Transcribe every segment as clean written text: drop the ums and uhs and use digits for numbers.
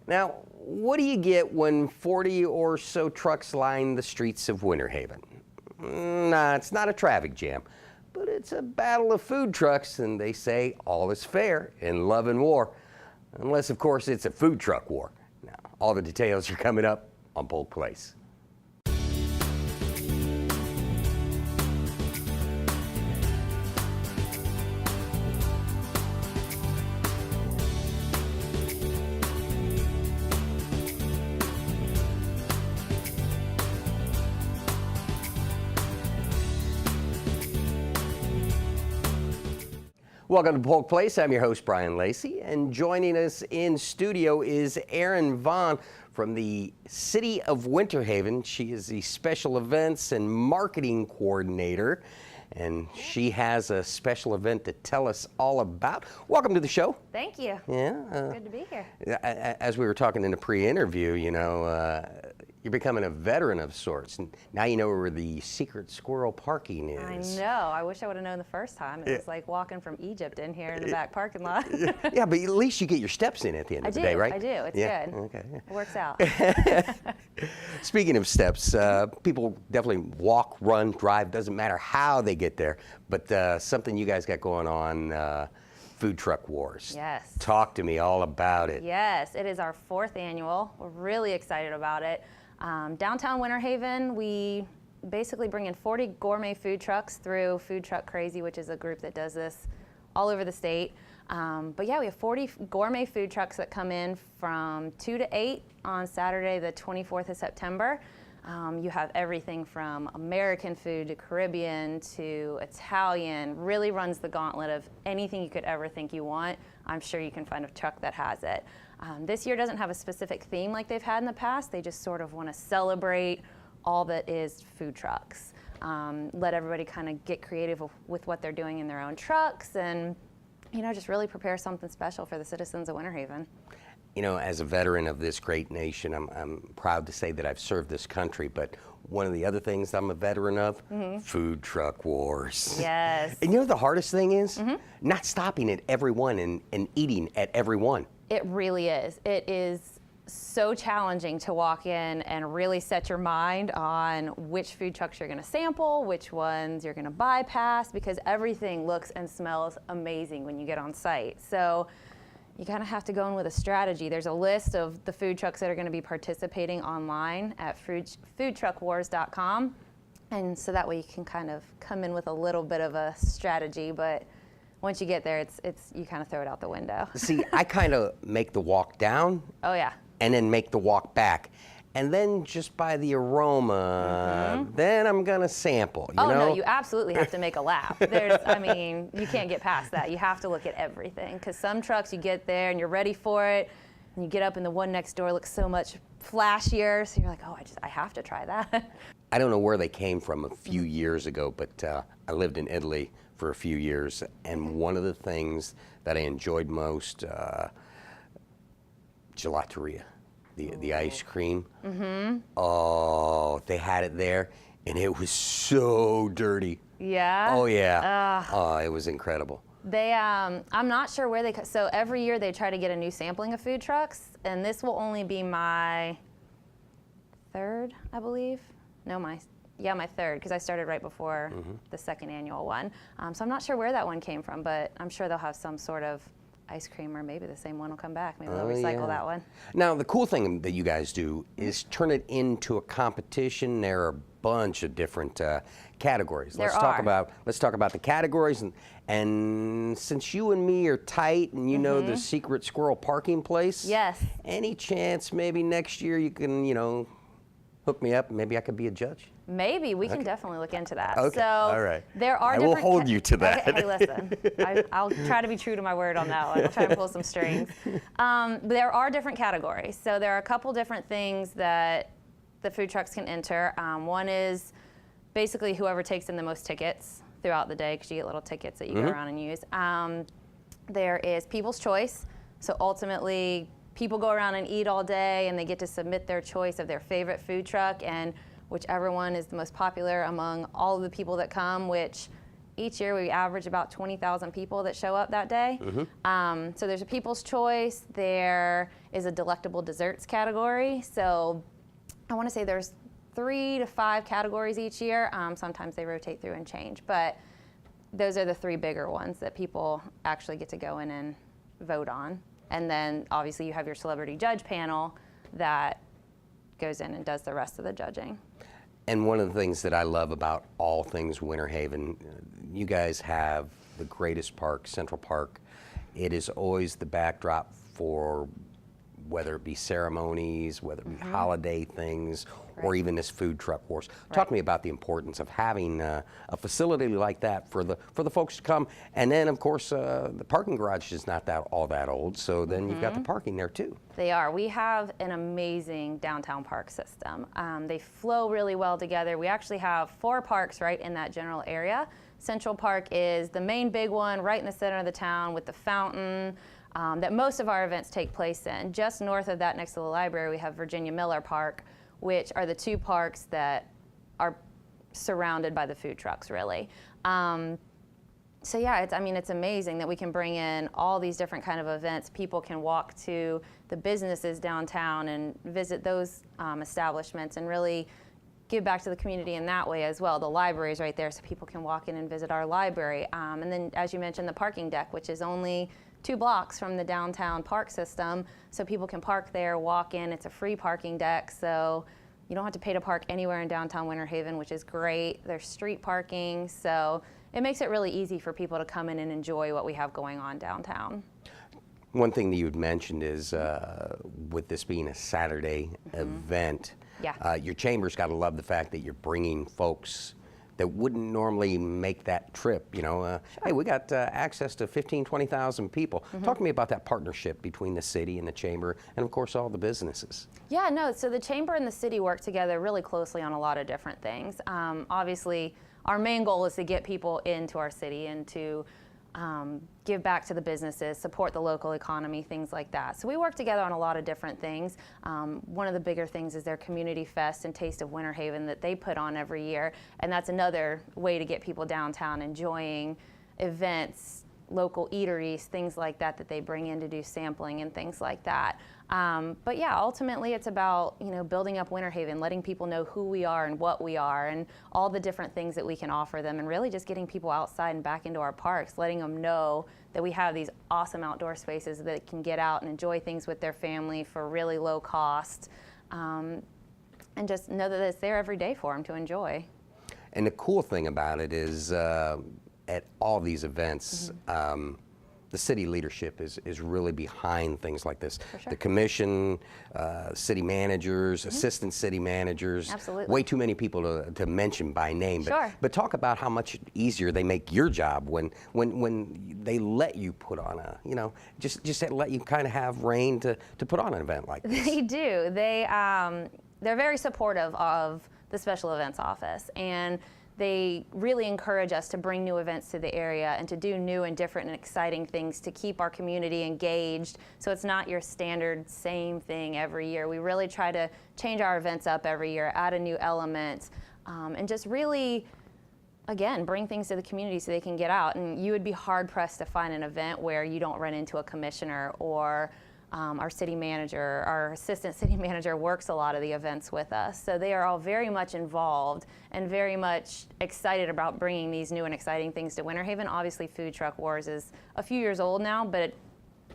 Now, what do you get when 40 or so trucks line the streets of Winter Haven? Nah, it's not a traffic jam, but it's a battle of food trucks, and they say all is fair in love and war. Unless, of course, it's a food truck war. Now, all the details are coming up on Polk Place. Welcome to Polk Place. I'm your host, Brian Lacey, and joining us in studio is Erin Vaughn from the City of Winter Haven. She is the Special Events and Marketing Coordinator, and she has a special event to tell us all about. Welcome to the show. Thank you. Yeah. Good to be here. As we were talking in the pre-interview, you're becoming a veteran of sorts. And now you know where the secret squirrel parking is. I know. I wish I would have known the first time. It was like walking from Egypt in here in the back parking lot. Yeah, but at least you get your steps in at the end of the day, right? I do. It's good. Okay. It works out. Speaking of steps, people definitely walk, run, drive, doesn't matter how they get there. But something you guys got going on, Food Truck Wars. Yes. Talk to me all about it. Yes, it is our 4th annual. We're really excited about it. Downtown Winter Haven, we basically bring in 40 gourmet food trucks through Food Truck Crazy, which is a group that does this all over the state. But yeah, we have 40 gourmet food trucks that come in from 2 to 8 on Saturday, the 24th of September. You have everything from American food to Caribbean to Italian, really runs the gauntlet of anything you could ever think you want. I'm sure you can find a truck that has it. This year doesn't have a specific theme like they've had in the past. They just sort of want to celebrate all that is food trucks. Let everybody kind of get creative with what they're doing in their own trucks and, just really prepare something special for the citizens of Winter Haven. As a veteran of this great nation, I'm proud to say that I've served this country, but one of the other things I'm a veteran of, Food Truck Wars. Yes. And the hardest thing is not stopping at every one and eating at every one. It really is. It is so challenging to walk in and really set your mind on which food trucks you're going to sample, which ones you're going to bypass, because everything looks and smells amazing when you get on site. So you kind of have to go in with a strategy. There's a list of the food trucks that are going to be participating online at foodtruckwars.com. And so that way you can kind of come in with a little bit of a strategy, but once you get there, it's you kind of throw it out the window. See, I kind of make the walk down. Oh, yeah. And then make the walk back. And then just by the aroma, then I'm going to sample, you know? No, you absolutely have to make a lap. You can't get past that. You have to look at everything, because some trucks you get there and you're ready for it, and you get up and the one next door looks so much flashier, so you're like, oh, I have to try that. I don't know where they came from a few years ago, but I lived in Italy for a few years, and one of the things that I enjoyed most, gelateria. The ice cream. Oh, they had it there, and it was so dirty. Yeah? Oh, yeah. Oh, it was incredible. They, I'm not sure where so every year they try to get a new sampling of food trucks, and this will only be my 3rd, I believe. No, my 3rd, because I started right before the 2nd annual one. So I'm not sure where that one came from, but I'm sure they'll have some sort of ice cream, or maybe the same one will come back. Maybe they'll recycle that one. Now, the cool thing that you guys do is turn it into a competition. There are a bunch of different categories. Let's talk about the categories, and since you and me are tight, and you know the secret squirrel parking place. Yes. Any chance maybe next year you can, hook me up? Maybe I could be a judge. Maybe. We can definitely look into that. Okay. So all right. There are I will hold you to that. Okay, hey, listen. I'll try to be true to my word on that one. I'll try to pull some strings. There are different categories. So there are a couple different things that the food trucks can enter. One is basically whoever takes in the most tickets throughout the day, because you get little tickets that you go around and use. There is People's Choice. So ultimately, people go around and eat all day, and they get to submit their choice of their favorite food truck, and whichever one is the most popular among all of the people that come, which each year we average about 20,000 people that show up that day. So there's a People's Choice. There is a delectable desserts category. So I want to say there's 3 to 5 categories each year. Sometimes they rotate through and change, but those are the 3 bigger ones that people actually get to go in and vote on. And then obviously you have your celebrity judge panel that goes in and does the rest of the judging. And one of the things that I love about all things Winter Haven, you guys have the greatest park, Central Park. It is always the backdrop for whether it be ceremonies, whether it be holiday things, or even this food truck wars. Talk to me about the importance of having a facility like that for the folks to come. And then, of course, the parking garage is not all that old, so then you've got the parking there too. They are. We have an amazing downtown park system. They flow really well together. We actually have 4 parks right in that general area. Central Park is the main big one right in the center of the town with the fountain that most of our events take place in. Just north of that, next to the library, we have Virginia Miller Park, which are the 2 parks that are surrounded by the food trucks, really. So yeah, it's amazing that we can bring in all these different kind of events. People can walk to the businesses downtown and visit those establishments and really give back to the community in that way as well. The library is right there, so people can walk in and visit our library. And then, as you mentioned, the parking deck, which is only 2 blocks from the downtown park system, so people can park there, walk in. It's a free parking deck, so you don't have to pay to park anywhere in downtown Winter Haven, which is great. There's street parking, so it makes it really easy for people to come in and enjoy what we have going on downtown. One thing that you had mentioned is with this being a Saturday event, your chamber's got to love the fact that you're bringing folks that wouldn't normally make that trip, Hey, we got access to 15, 20,000 people. Talk to me about that partnership between the city and the chamber and, of course, all the businesses. Yeah, no, so the chamber and the city work together really closely on a lot of different things. Obviously, our main goal is to get people into our city and to give back to the businesses, support the local economy, things like that. So we work together on a lot of different things. One of the bigger things is their Community Fest and Taste of Winter Haven that they put on every year. And that's another way to get people downtown enjoying events, local eateries, things like that that they bring in to do sampling and things like that. But yeah, ultimately it's about building up Winter Haven, letting people know who we are and what we are and all the different things that we can offer them, and really just getting people outside and back into our parks, letting them know that we have these awesome outdoor spaces that can get out and enjoy things with their family for really low cost, and just know that it's there every day for them to enjoy. And the cool thing about it is at all these events, the city leadership is really behind things like this. For sure. The commission, city managers, assistant city managers. Absolutely. Way too many people to mention by name. Sure. But talk about how much easier they make your job when they let you put on just let you kind of have reign to put on an event like this. They do. They're very supportive of the special events office, and they really encourage us to bring new events to the area and to do new and different and exciting things to keep our community engaged, so it's not your standard same thing every year. We really try to change our events up every year, add a new element, and just really, again, bring things to the community so they can get out. And you would be hard-pressed to find an event where you don't run into a commissioner or our city manager. Our assistant city manager works a lot of the events with us. So they are all very much involved and very much excited about bringing these new and exciting things to Winter Haven. Obviously, Food Truck Wars is a few years old now, but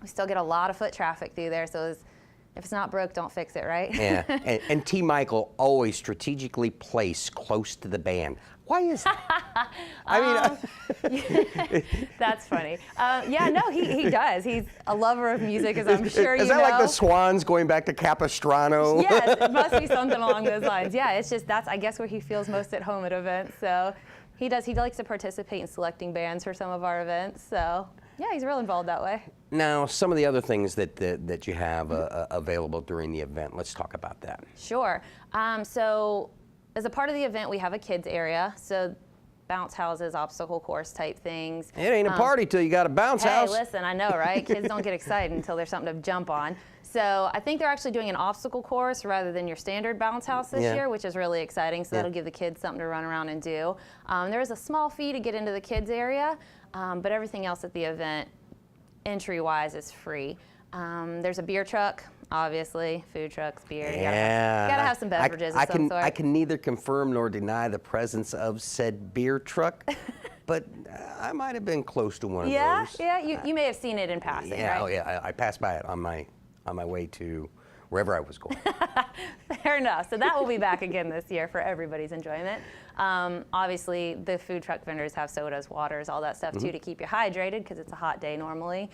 we still get a lot of foot traffic through there. So if it's not broke, don't fix it, right? Yeah, and T. Michael always strategically placed close to the band. Why is that? That's funny. Yeah, no, he does. He's a lover of music, as I'm sure you know. Is that like the Swans going back to Capistrano? Yes, it must be something along those lines. Yeah, it's just that's, I guess, where he feels most at home at events. So he does. He likes to participate in selecting bands for some of our events. So yeah, he's real involved that way. Now, some of the other things that you have available during the event, let's talk about that. Sure. So as a part of the event, we have a kids area. So bounce houses, obstacle course type things. It ain't a party till you got a bounce house. Hey, listen, I know, right? Kids don't get excited until there's something to jump on. So I think they're actually doing an obstacle course rather than your standard bounce house this year, which is really exciting. So that'll give the kids something to run around and do. There is a small fee to get into the kids area, but everything else at the event, entry-wise, is free. There's a beer truck, obviously, food trucks, beer. You gotta have some beverages of some sort. I can neither confirm nor deny the presence of said beer truck, but I might have been close to one of those. Yeah, you may have seen it in passing, right? Oh yeah, I passed by it on my way to wherever I was going. Fair enough. So that will be back again this year for everybody's enjoyment. Obviously, the food truck vendors have sodas, waters, all that stuff too to keep you hydrated because it's a hot day normally.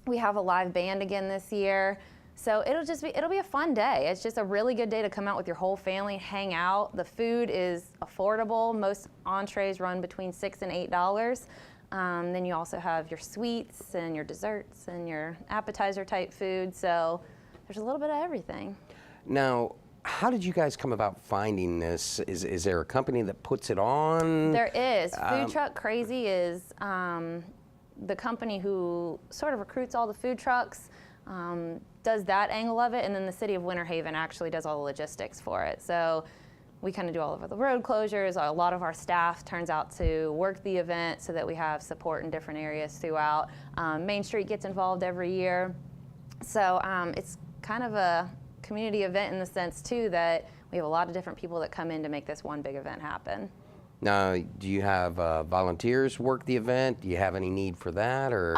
We have a live band again this year. So it'll be a fun day. It's just a really good day to come out with your whole family, hang out. The food is affordable. Most entrees run between $6 and $8. Then you also have your sweets and your desserts and your appetizer type food. So there's a little bit of everything. Now, how did you guys come about finding this? Is there a company that puts it on? There is. Food Truck Crazy is the company who sort of recruits all the food trucks, does that angle of it, and then the city of Winter Haven actually does all the logistics for it. So we kind of do all of the road closures. A lot of our staff turns out to work the event so that we have support in different areas throughout. Main Street gets involved every year. So it's kind of a community event in the sense too that we have a lot of different people that come in to make this one big event happen. Now, do you have volunteers work the event? Do you have any need for that, or?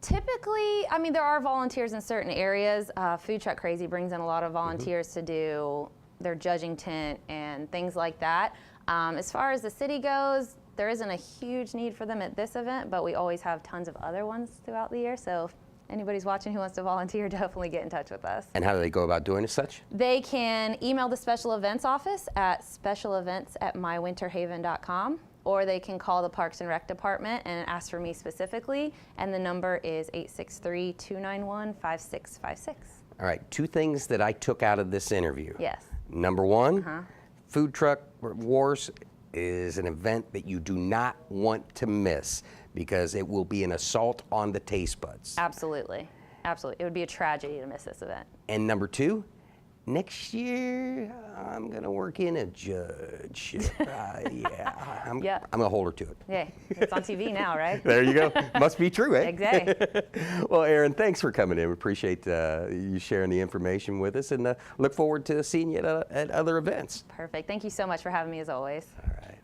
Typically, I mean, there are volunteers in certain areas. Food Truck Crazy brings in a lot of volunteers to do their judging tent and things like that. As far as the city goes, there isn't a huge need for them at this event, but we always have tons of other ones throughout the year. So if anybody's watching who wants to volunteer, definitely get in touch with us. And how do they go about doing as such? They can email the special events office at specialevents@mywinterhaven.com, or they can call the Parks and Rec department and ask for me specifically, and the number is 863-291-5656. All right, two things that I took out of this interview. Yes. Number one, Food Truck Wars is an event that you do not want to miss because it will be an assault on the taste buds. Absolutely. Absolutely. It would be a tragedy to miss this event. And number two, next year I'm going to work in a judgeship. I'm going to hold her to it. Yeah, it's on TV now, right? There you go. Must be true, eh? Exactly. Well, Erin, thanks for coming in. We appreciate you sharing the information with us, and look forward to seeing you at other events. Perfect. Thank you so much for having me as always. All right.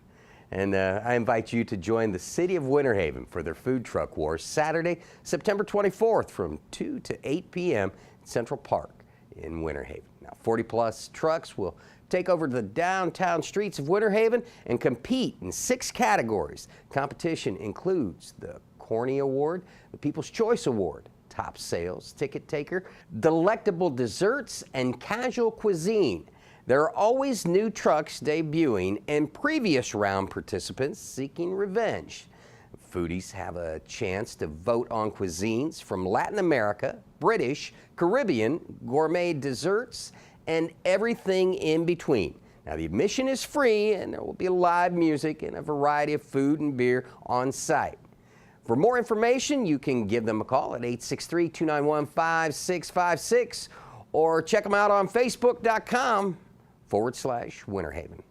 And I invite you to join the City of Winter Haven for their Food Truck Wars Saturday, September 24th from 2 to 8 p.m. at Central Park in Winter Haven. Now, 40-plus trucks will take over the downtown streets of Winter Haven and compete in 6 categories. Competition includes the Corny Award, the People's Choice Award, Top Sales Ticket Taker, Delectable Desserts, and Casual Cuisine. There are always new trucks debuting and previous round participants seeking revenge. Foodies have a chance to vote on cuisines from Latin America, British, Caribbean, gourmet desserts, and everything in between. Now, the admission is free, and there will be live music and a variety of food and beer on site. For more information, you can give them a call at 863-291-5656 or check them out on Facebook.com/Winter Haven.